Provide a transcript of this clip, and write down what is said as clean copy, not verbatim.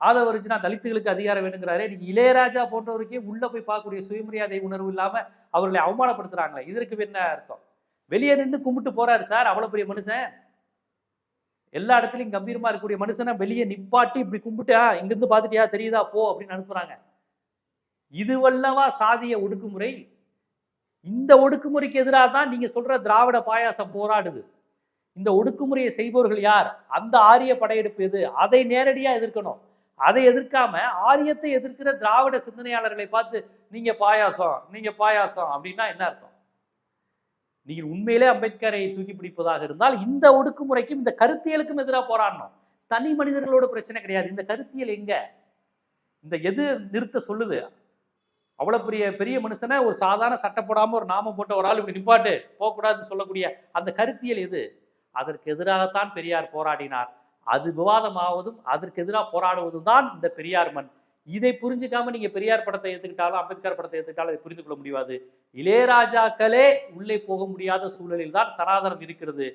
ஆதவரிச்சுனா தலித்துகளுக்கு அதிகாரம் வேணுங்கிறாரு. இன்னைக்கு இளையராஜா போன்றவருக்கே உள்ள போய் பார்க்கக்கூடிய சுயமரியாதை உணர்வு இல்லாம அவர்களை அவமானப்படுத்துறாங்களே, இதற்கு என்ன அர்த்தம்? வெளியே நின்று கும்பிட்டு போறாரு சார், அவ்வளவு பெரிய மனுஷன். எல்லா இடத்துலயும் கம்பீரமா இருக்கக்கூடிய மனுஷனை வெளியே நிப்பாட்டி இப்படி கும்பிட்டு இங்க இருந்து பாத்துட்டியா தெரியுதா போ அப்படின்னு அனுப்புறாங்க. இதுவல்லவா சாதிய ஒடுக்குமுறை? இந்த ஒடுக்குமுறைக்கு எதிராக தான் நீங்க சொல்ற திராவிட பாயாசம் போராடுது. இந்த ஒடுக்குமுறையை செய்பவர்கள் யார்? அந்த ஆரிய படையெடுப்பு எது? அதை நேரடியா எதிர்க்கணும். அதை எதிர்க்காம ஆரியத்தை எதிர்க்கிற திராவிட சிந்தனையாளர்களை பார்த்து நீங்க பாயாசம் அப்படின்னா என்ன அர்த்தம்? நீங்கள் உண்மையிலே அம்பேத்கரை தூக்கி பிடிப்பதாக இருந்தால் இந்த ஒடுக்குமுறைக்கும் இந்த கருத்தியலுக்கும் எதிராக போராடணும். தனி மனிதர்களோட பிரச்சனை கிடையாது. இந்த கருத்தியல் எங்க? இந்த எது நிறுத்த சொல்லுது? அவ்வளவு பெரிய மனுஷனை ஒரு சாதாரண சட்டை போடாம ஒரு நாமம் போட்ட ஒரு ஆள் இப்படி நிப்பாட்டு போகக்கூடாதுன்னு சொல்லக்கூடிய அந்த கருத்தியல் எது? அதற்கு எதிராகத்தான் பெரியார் போராடினார். அது விவாதமாவதும் அதற்கு எதிராக போராடுவதும் தான் இந்த பெரியார் மண். இதை புரிஞ்சுக்காம நீங்க பெரியார் படத்தை ஏத்துக்கிட்டாலும் அம்பேத்கர் படத்தை ஏத்துக்கிட்டாலும் அதை புரிந்து கொள்ள முடியாது. இளையராஜாக்களே உள்ளே போக முடியாத சூழலில் தான் சனாதனம் இருக்கிறது.